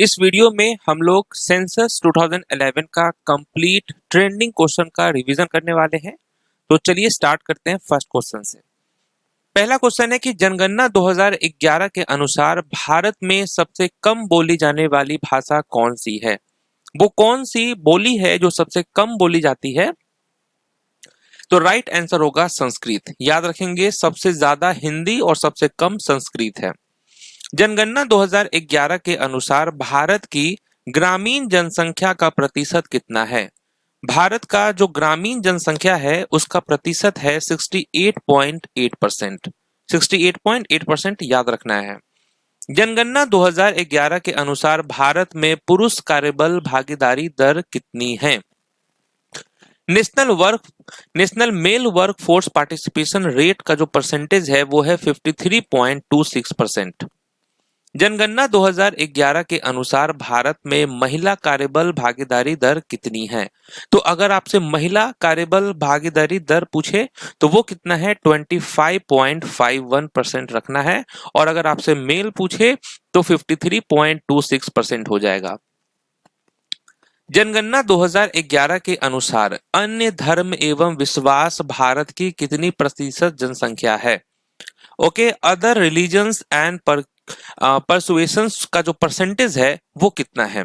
इस वीडियो में हम लोग सेंसस 2011 का कंप्लीट ट्रेंडिंग क्वेश्चन का रिवीजन करने वाले हैं। तो चलिए स्टार्ट करते हैं फर्स्ट क्वेश्चन से। पहला क्वेश्चन है कि जनगणना 2011 के अनुसार भारत में सबसे कम बोली जाने वाली भाषा कौन सी है? वो कौन सी बोली है जो सबसे कम बोली जाती है? तो राइट आंसर होगा संस्कृत। याद रखेंगे, सबसे ज्यादा हिंदी और सबसे कम संस्कृत है। जनगणना 2011 के अनुसार भारत की ग्रामीण जनसंख्या का प्रतिशत कितना है? भारत का जो ग्रामीण जनसंख्या है उसका प्रतिशत है 68.8%। 68.8% याद रखना है। जनगणना 2011 के अनुसार भारत में पुरुष कार्यबल भागीदारी दर कितनी है? National mail work force participation rate का जो परसेंटेज है वो है 53.26%। जनगणना 2011 के अनुसार भारत में महिला कार्यबल भागीदारी दर कितनी है? तो अगर आपसे महिला कार्यबल भागीदारी दर पूछे तो वो कितना है? 25.51% रखना है। और अगर आपसे मेल पूछे तो 53.26% हो जाएगा। जनगणना 2011 के अनुसार अन्य धर्म एवं विश्वास भारत की कितनी प्रतिशत जनसंख्या है? ओके, अदर रिलीजन्स एंड परसुएशंस का जो परसेंटेज है वो कितना है?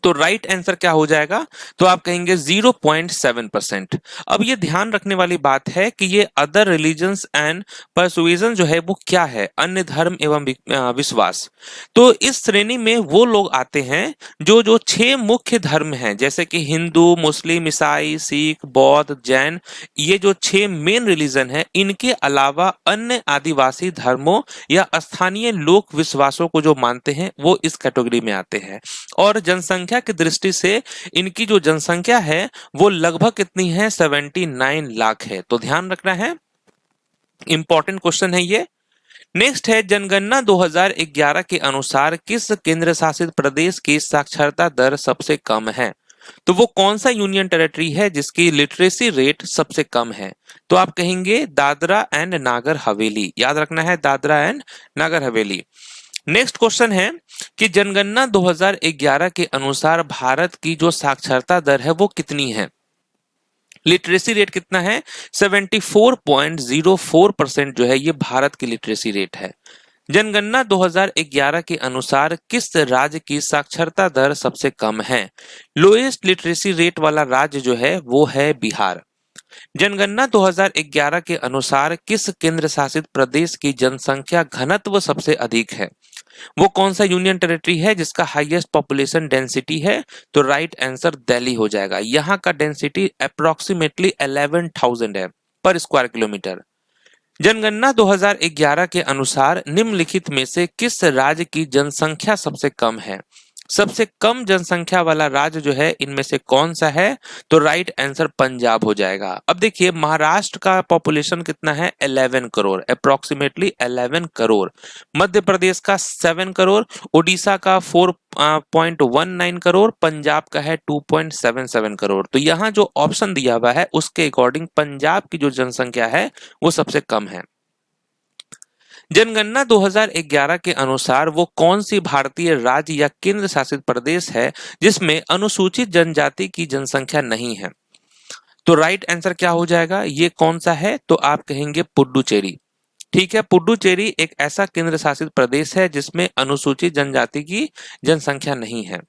तो राइट आंसर क्या हो जाएगा? तो आप कहेंगे 0.7%। अब ये ध्यान रखने वाली बात है कि ये अदर रिलीजन्स एंड परसुएशन जो है वो क्या है? अन्य धर्म एवं विश्वास। तो इस श्रेणी में वो लोग आते हैं जो जो 6 मुख्य धर्म हैं, जैसे कि हिंदू, मुस्लिम, ईसाई, सिख, बौद्ध, जैन। ये जो 6 मेन रिलीजन है, इनके अलावा अन्य आदिवासी धर्मों या स्थानीय लोक विश्वासों को जो मानते हैं वो इस कैटेगरी में आते हैं। और जनसंख्या की दृष्टि से इनकी जो जनसंख्या है वो लगभग कितनी है? 79 लाख है। तो ध्यान रखना है, इंपॉर्टेंट क्वेश्चन है ये। नेक्स्ट है, जनगणना 2011 के अनुसार किस केंद्र शासित प्रदेश की साक्षरता दर सबसे कम है? तो वो कौन सा यूनियन टेरिटरी है जिसकी लिटरेसी रेट सबसे कम है? तो आप कहेंगे दादरा एंड नागर हवेली। याद रखना है, Dadra and Nagar Haveli. Next question है कि जनगणना 2011 के अनुसार भारत की जो साक्षरता दर है वो कितनी है? लिटरेसी रेट कितना है? 74.04% जो है ये भारत की लिटरेसी रेट है। जनगणना 2011 के अनुसार किस राज्य की साक्षरता दर सबसे कम है? लोएस्ट लिटरेसी रेट वाला राज्य जो है वो है बिहार। जनगणना 2011 के अनुसार किस केंद्र शासित प्रदेश की जनसंख्या घनत्व सबसे अधिक है? वो कौन सा यूनियन टेरिटरी है जिसका हाईएस्ट पॉपुलेशन डेंसिटी है? तो राइट आंसर दिल्ली हो जाएगा। यहाँ का डेंसिटी अप्रोक्सीमेटली 11,000 है पर स्क्वायर किलोमीटर। जनगणना 2011 के अनुसार निम्नलिखित में से किस राज्य की जनसंख्या सबसे कम है? सबसे कम जनसंख्या वाला राज्य जो है इनमें से कौन सा है? तो राइट आंसर पंजाब हो जाएगा। अब देखिए, महाराष्ट्र का पॉपुलेशन कितना है? 11 करोड़, अप्रोक्सीमेटली 11 करोड़। मध्य प्रदेश का 7 करोड़, उड़ीसा का 4.19 करोड़, पंजाब का है 2.77 करोड़। तो यहाँ जो ऑप्शन दिया हुआ है उसके अकॉर्डिंग पंजाब की जो जनसंख्या है वो सबसे कम है। जनगणना 2011 के अनुसार वो कौन सी भारतीय राज्य या केंद्र शासित प्रदेश है जिसमें अनुसूचित जनजाति की जनसंख्या नहीं है? तो राइट आंसर क्या हो जाएगा? ये कौन सा है? तो आप कहेंगे पुडुचेरी। ठीक है, पुडुचेरी एक ऐसा केंद्र शासित प्रदेश है जिसमें अनुसूचित जनजाति की जनसंख्या नहीं है।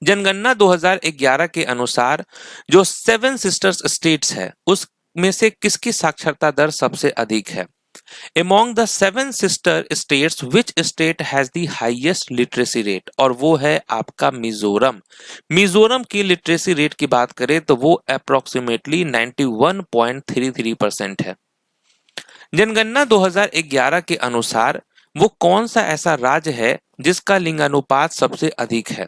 जनगणना 2011 के अनुसार जो 7 सिस्टर्स स्टेट्स है उसमें से किसकी साक्षरता दर सबसे अधिक है? Among the 7 sister states, which state has the highest literacy rate? और वो है आपका मिजोरम। मिजोरम की लिटरेसी रेट की बात करें तो वो अप्रोक्सीमेटली 91.33% है। जनगणना 2011 के अनुसार वो कौन सा ऐसा राज्य है जिसका लिंगानुपात सबसे अधिक है?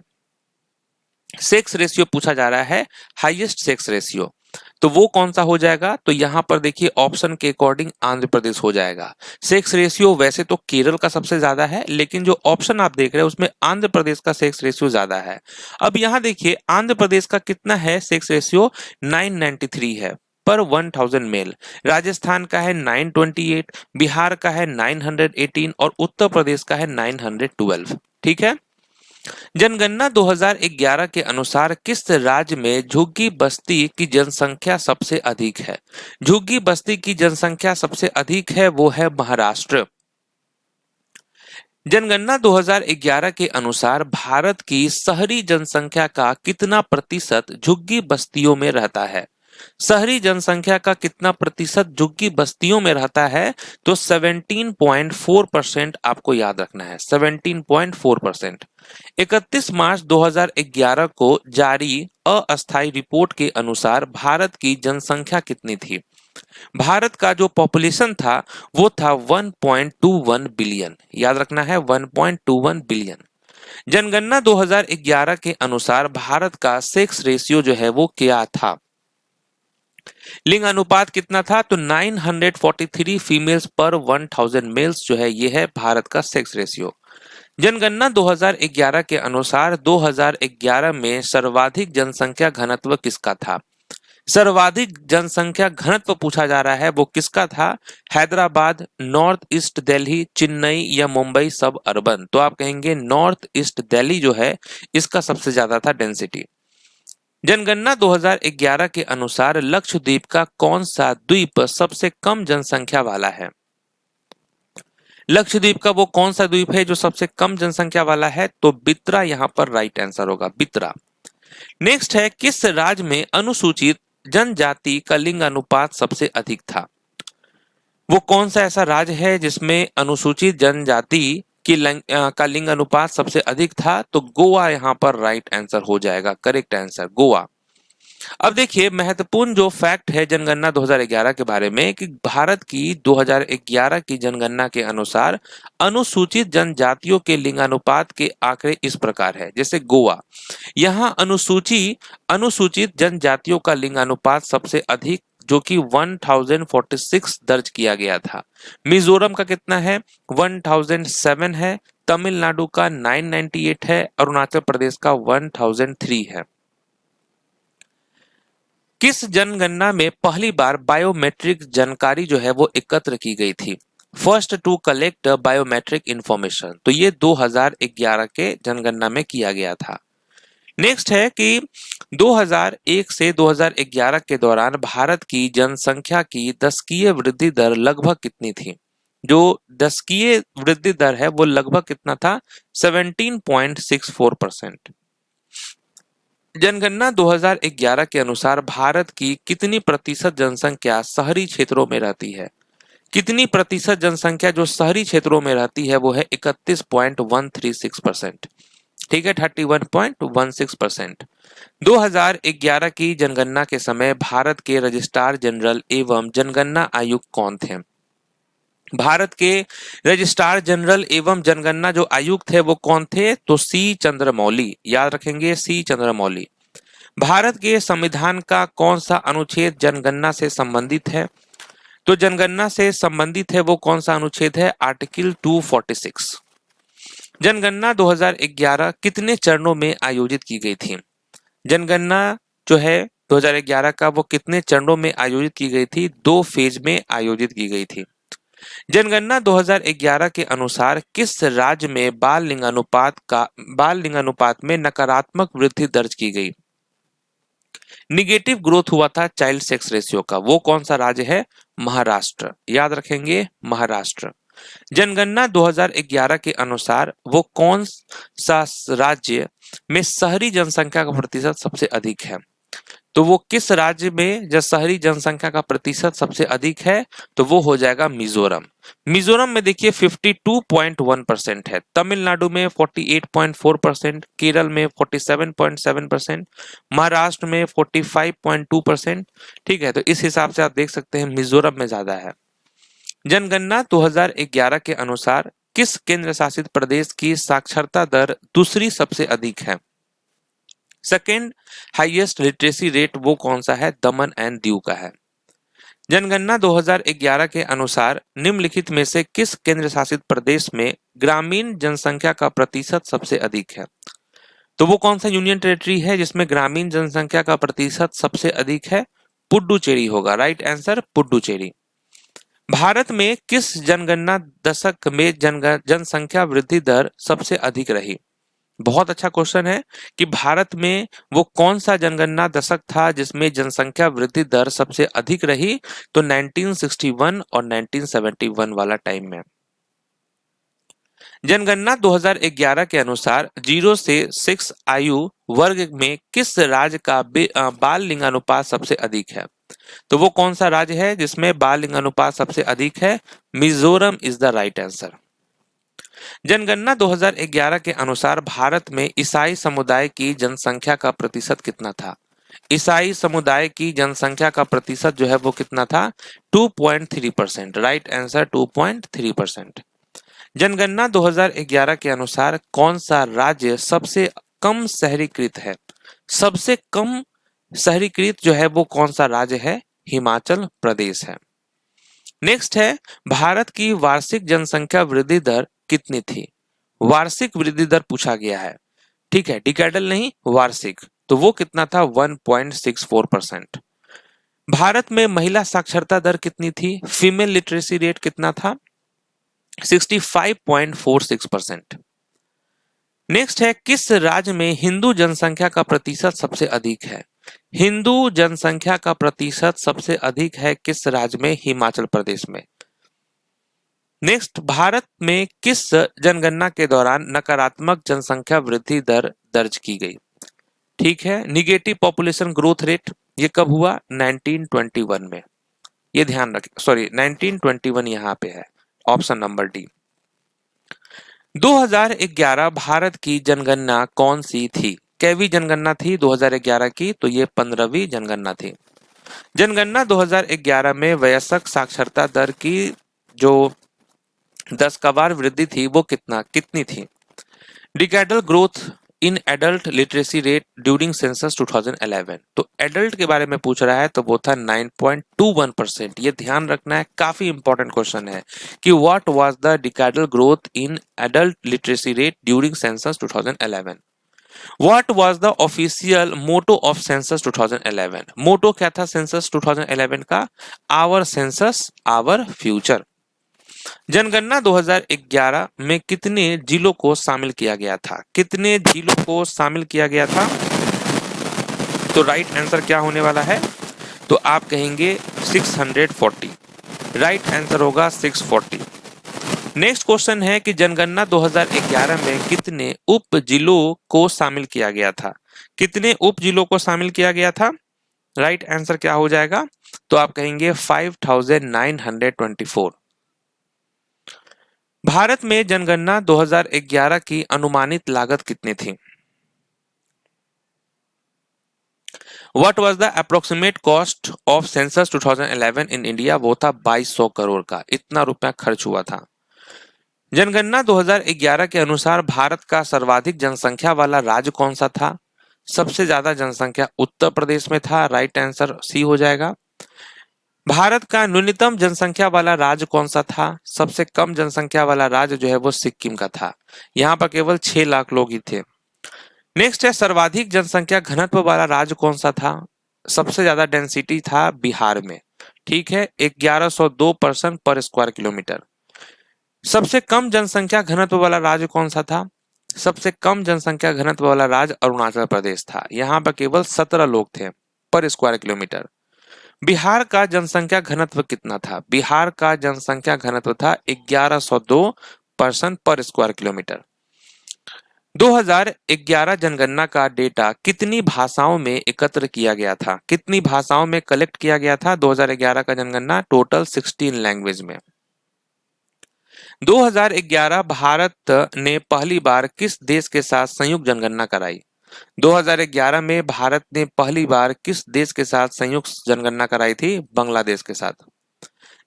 सेक्स रेशियो पूछा जा रहा है, हाईएस्ट सेक्स रेशियो। तो वो कौन सा हो जाएगा? तो यहां पर देखिए ऑप्शन के अकॉर्डिंग आंध्र प्रदेश हो जाएगा। सेक्स रेशियो वैसे तो केरल का सबसे ज्यादा है, लेकिन जो ऑप्शन आप देख रहे हैं उसमें आंध्र प्रदेश का सेक्स रेशियो ज्यादा है। अब यहां देखिए आंध्र प्रदेश का कितना है सेक्स रेशियो? 993 है पर 1000 मेल। राजस्थान का है 928, बिहार का है 918 और उत्तर प्रदेश का है 912। ठीक है। जनगणना 2011 के अनुसार किस राज्य में झुग्गी बस्ती की जनसंख्या सबसे अधिक है? झुग्गी बस्ती की जनसंख्या सबसे अधिक है वो है महाराष्ट्र। जनगणना 2011 के अनुसार भारत की शहरी जनसंख्या का कितना प्रतिशत झुग्गी बस्तियों में रहता है? शहरी जनसंख्या का कितना प्रतिशत झुग्गी बस्तियों में रहता है? तो 17.4% आपको याद रखना है, 17.4%। 31 मार्च 2011 को जारी अस्थायी रिपोर्ट के अनुसार भारत की जनसंख्या कितनी थी? भारत का जो पॉपुलेशन था वो था 1.21 बिलियन, याद रखना है 1.21 बिलियन। जनगणना 2011 के अनुसार भारत का सेक्स रेशियो जो है वो क्या था? लिंग अनुपात कितना था? तो 943 फीमेल्स पर 1000 मेल्स जो है ये है भारत का सेक्स रेशियो। जनगणना 2011 के अनुसार 2011 में सर्वाधिक जनसंख्या घनत्व किसका था? सर्वाधिक जनसंख्या घनत्व पूछा जा रहा है, वो किसका था? हैदराबाद, नॉर्थ ईस्ट दिल्ली, चेन्नई या मुंबई सब अर्बन? तो आप कहेंगे नॉर्थ ईस्ट दिल्ली जो है इसका सबसे ज्यादा था डेंसिटी। जनगणना 2011 के अनुसार लक्षद्वीप का कौन सा द्वीप सबसे कम जनसंख्या वाला है? लक्षद्वीप का वो कौन सा द्वीप है जो सबसे कम जनसंख्या वाला है? तो बित्रा यहां पर राइट आंसर होगा, बित्रा। नेक्स्ट है, किस राज्य में अनुसूचित जनजाति का लिंग अनुपात सबसे अधिक था? वो कौन सा ऐसा राज्य है जिसमें अनुसूचित जनजाति का लिंग अनुपात सबसे अधिक था? तो गोवा यहां पर राइट आंसर हो जाएगा, करेक्ट आंसर गोवा। अब देखिए महत्वपूर्ण जो फैक्ट है जनगणना 2011 के बारे में कि भारत की 2011 की जनगणना के अनुसार अनुसूचित जनजातियों के लिंगानुपात के आंकड़े इस प्रकार है। जैसे गोवा, यहाँ अनुसूचित जनजातियों का लिंगानुपात सबसे अधिक जो कि 1046 दर्ज किया गया था। मिजोरम का कितना है? 1007 है। तमिलनाडु का 998 है। अरुणाचल प्रदेश का 1003 है। किस जनगणना में पहली बार बायोमेट्रिक जानकारी जो है वो एकत्र की गई थी? First to collect biometric information, तो ये 2011 के जनगणना में किया गया था। नेक्स्ट है कि 2001 से 2011 के दौरान भारत की जनसंख्या की दशकीय वृद्धि दर लगभग कितनी थी? जो दशकीय वृद्धि दर है वो लगभग कितना था? 17.64%। जनगणना 2011 के अनुसार भारत की कितनी प्रतिशत जनसंख्या शहरी क्षेत्रों में रहती है? कितनी प्रतिशत जनसंख्या जो शहरी क्षेत्रों में रहती है वो है 31.136%। ठीक है, 31.16%। 2011 की जनगणना के समय भारत के रजिस्ट्रार जनरल एवं जनगणना आयुक्त कौन थे? भारत के रजिस्ट्रार जनरल एवं जनगणना जो आयुक्त है वो कौन थे? तो सी चंद्रमौली, याद रखेंगे सी चंद्रमौली। भारत के संविधान का कौन सा अनुच्छेद जनगणना से संबंधित है? तो जनगणना से संबंधित है वो कौन सा अनुच्छेद है? आर्टिकल 246। जनगणना 2011 कितने चरणों में आयोजित की गई थी? जनगणना जो है 2011 का वो कितने चरणों में आयोजित की गई थी? 2 फेज में आयोजित की गई थी। जनगणना 2011 के अनुसार किस राज्य में बाल लिंगानुपात में नकारात्मक वृद्धि दर्ज की गई? निगेटिव ग्रोथ हुआ था चाइल्ड सेक्स रेशियो का, वो कौन सा राज्य है? महाराष्ट्र, याद रखेंगे महाराष्ट्र। जनगणना 2011 के अनुसार वो कौन सा राज्य में शहरी जनसंख्या का प्रतिशत सबसे अधिक है? तो वो किस राज्य में जब शहरी जनसंख्या का प्रतिशत सबसे अधिक है? तो वो हो जाएगा मिजोरम। मिजोरम में देखिए 52.1% है, तमिलनाडु में 48.4%, केरल में 47.7%, महाराष्ट्र में 45.2%। ठीक है, तो इस हिसाब से आप देख सकते हैं मिजोरम में ज्यादा है। जनगणना 2011 के अनुसार किस केंद्र शासित प्रदेश की साक्षरता दर दूसरी सबसे अधिक है? सेकेंड हाईएस्ट लिटरेसी रेट वो कौन सा है? दमन एंड दीव का है। जनगणना 2011 के अनुसार निम्नलिखित में से किस केंद्र शासित प्रदेश में ग्रामीण जनसंख्या का प्रतिशत सबसे अधिक है? तो वो कौन सा यूनियन टेरिटरी है जिसमें ग्रामीण जनसंख्या का प्रतिशत सबसे अधिक है? पुडुचेरी होगा, राइट आंसर पुडुचेरी। भारत में किस जनगणना दशक में जनसंख्या वृद्धि दर सबसे अधिक रही? बहुत अच्छा क्वेश्चन है कि भारत में वो कौन सा जनगणना दशक था जिसमें जनसंख्या वृद्धि दर सबसे अधिक रही? तो 1961 और 1971 वाला टाइम में। जनगणना 2011 के अनुसार 0 से 6 आयु वर्ग में किस राज्य का बाल लिंगानुपात सबसे अधिक है? तो वो कौन सा राज्य है जिसमें बाल लिंगानुपात सबसे अधिक है? Mizoram is the right answer. जनगणना 2011 के अनुसार भारत में ईसाई समुदाय की जनसंख्या का प्रतिशत कितना था? ईसाई समुदाय की जनसंख्या का प्रतिशत जो है वो कितना था? 2.3%। Right answer 2.3%। जनगणना 2011 के अनुसार कौन सा राज्य सबसे कम शहरीकृत है? सबसे कम शहरीकृत जो है वो कौन सा राज्य है? हिमाचल प्रदेश है। नेक्स्ट है, भारत की वार्षिक जनसंख्या वृद्धि दर कितनी थी? वार्षिक वृद्धि दर पूछा गया है, ठीक है, डिकैडल नहीं, वार्षिक। तो वो कितना था? 1.64%। भारत में महिला साक्षरता दर कितनी थी? फीमेल लिटरेसी रेट कितना था? 65.46%। नेक्स्ट है, किस राज्य में हिंदू जनसंख्या का प्रतिशत सबसे अधिक है? हिंदू जनसंख्या का प्रतिशत सबसे अधिक है किस राज्य में? हिमाचल प्रदेश में। नेक्स्ट, भारत में किस जनगणना के दौरान नकारात्मक जनसंख्या वृद्धि दर दर्ज की गई? ठीक है, निगेटिव पॉपुलेशन ग्रोथ रेट। ये कब हुआ? 1921 में। ये ध्यान रखें, सॉरी 1921 यहाँ पे है, ऑप्शन नंबर डी। 2011 भारत की जनगणना कौन सी थी? कैवी जनगणना थी 2011 की? तो ये 15वीं जनगणना थी। जनगणना 2011 में वयस्क साक्षरता दर की जो 10 का बार वृद्धि थी वो कितनी थी? Decadal growth in adult literacy rate during census 2011। तो एडल्ट के बारे में पूछ रहा है तो वो था 9.21%। ये ध्यान रखना है, काफी इंपॉर्टेंट क्वेश्चन है कि what was the decadal growth in adult literacy rate during census 2011। What was the official motto of census 2011? Motto क्या था सेंसस 2011 का? Our census our future. जनगणना 2011 में कितने जिलों को शामिल किया गया था? कितने जिलों को शामिल किया गया था? तो राइट आंसर क्या होने वाला है? तो आप कहेंगे 640। राइट आंसर होगा 640। नेक्स्ट क्वेश्चन है कि जनगणना 2011 में कितने उप जिलों को शामिल किया गया था? कितने उप जिलों को शामिल किया गया था? राइट आंसर क्या हो जाएगा? तो आप कहेंगे 5924। भारत में जनगणना 2011 की अनुमानित लागत कितनी थी? What was the approximate cost of census 2011 in India? वो था 2200 करोड़ का, इतना रुपया खर्च हुआ था। जनगणना 2011 के अनुसार भारत का सर्वाधिक जनसंख्या वाला राज्य कौन सा था? सबसे ज्यादा जनसंख्या उत्तर प्रदेश में था। राइट आंसर सी हो जाएगा। भारत का न्यूनतम जनसंख्या वाला राज्य कौन सा था? सबसे कम जनसंख्या वाला राज्य जो है वो सिक्किम का था। यहाँ पर केवल 6 लाख लोग ही थे। नेक्स्ट है, सर्वाधिक जनसंख्या घनत्व वाला राज्य कौन सा था? सबसे ज्यादा डेंसिटी था बिहार में, ठीक है, 1102 पर्सन पर स्क्वायर किलोमीटर। सबसे कम जनसंख्या घनत्व वाला राज्य कौन सा था? सबसे कम जनसंख्या घनत्व वाला राज्य अरुणाचल प्रदेश था। यहाँ पर केवल 17 लोग थे पर स्क्वायर किलोमीटर। बिहार का जनसंख्या घनत्व कितना था? बिहार का जनसंख्या घनत्व था 1102 पर्सन पर स्क्वायर किलोमीटर। 2011 जनगणना का डेटा कितनी भाषाओं में एकत्र किया गया था? कितनी भाषाओं में कलेक्ट किया गया था 2011 का जनगणना? टोटल 16 लैंग्वेज में। 2011 भारत ने पहली बार किस देश के साथ संयुक्त जनगणना कराई? 2011 में भारत ने पहली बार किस देश के साथ संयुक्त जनगणना कराई थी? बांग्लादेश के साथ।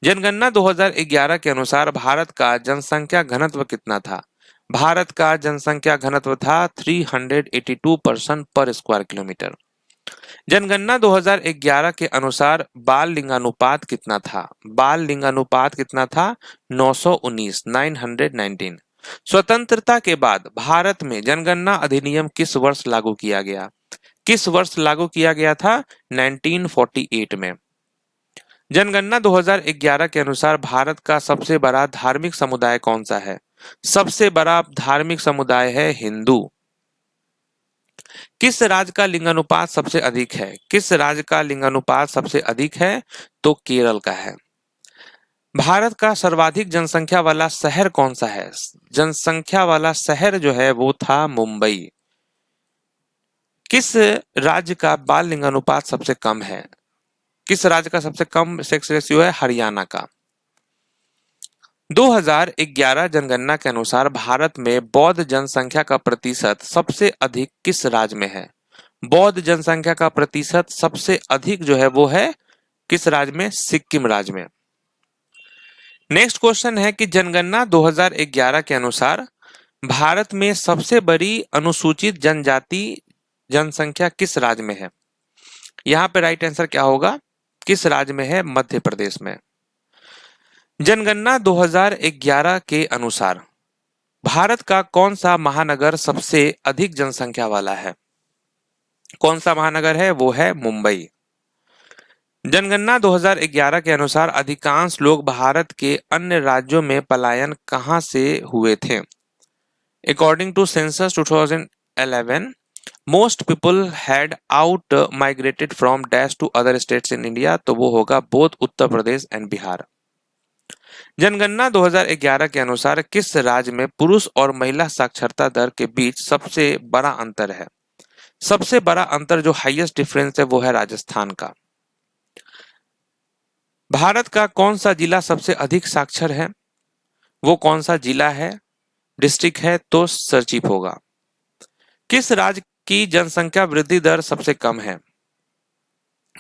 जनगणना 2011 के अनुसार भारत का जनसंख्या घनत्व कितना था? भारत का जनसंख्या घनत्व था 382 पर्सन पर स्क्वायर किलोमीटर। जनगणना 2011 के अनुसार बाल लिंगानुपात कितना था? बाल लिंगानुपात कितना था? 919, 919। स्वतंत्रता के बाद भारत में जनगणना अधिनियम किस वर्ष लागू किया गया? किस वर्ष लागू किया गया था? 1948 में। जनगणना 2011 के अनुसार भारत का सबसे बड़ा धार्मिक समुदाय कौन सा है? सबसे बड़ा धार्मिक समुदाय है हिंदू। किस राज्य का लिंगानुपात सबसे अधिक है? किस राज्य का लिंगानुपात सबसे अधिक है? तो केरल का है। भारत का सर्वाधिक जनसंख्या वाला शहर कौन सा है? जनसंख्या वाला शहर जो है वो था मुंबई। किस राज्य का बाल लिंगानुपात सबसे कम है? किस राज्य का सबसे कम सेक्स रेशियो है? हरियाणा का। 2011 जनगणना के अनुसार भारत में बौद्ध जनसंख्या का प्रतिशत सबसे अधिक किस राज्य में है? बौद्ध जनसंख्या का प्रतिशत सबसे अधिक जो है वो है किस राज्य में? सिक्किम राज्य में। नेक्स्ट क्वेश्चन है कि जनगणना 2011 के अनुसार भारत में सबसे बड़ी अनुसूचित जनजाति जनसंख्या किस राज्य में है? यहां पे राइट आंसर क्या होगा? किस राज्य में है? मध्य प्रदेश में। जनगणना 2011 के अनुसार भारत का कौन सा महानगर सबसे अधिक जनसंख्या वाला है? कौन सा महानगर है? वो है मुंबई। जनगणना 2011 के अनुसार अधिकांश लोग भारत के अन्य राज्यों में पलायन कहां से हुए थे? According to census 2011, most people had out migrated from dash to other states in India, तो वो होगा बोथ उत्तर प्रदेश एंड बिहार। जनगणना 2011 के अनुसार किस राज्य में पुरुष और महिला साक्षरता दर के बीच सबसे बड़ा अंतर है? सबसे बड़ा अंतर जो हाईएस्ट डिफरेंस है वो है राजस्थान का। भारत का कौन सा जिला सबसे अधिक साक्षर है? वो कौन सा जिला है? डिस्ट्रिक्ट है तो सरचीप होगा। किस राज्य की जनसंख्या वृद्धि दर सबसे कम है?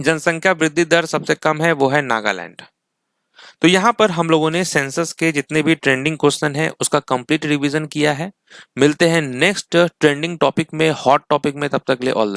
जनसंख्या वृद्धि दर सबसे कम है वो है नागालैंड। तो यहां पर हम लोगों ने सेंसस के जितने भी ट्रेंडिंग क्वेश्चन है उसका कंप्लीट रिवीजन किया है। मिलते हैं नेक्स्ट ट्रेंडिंग टॉपिक में, हॉट टॉपिक में, तब तक ले ऑल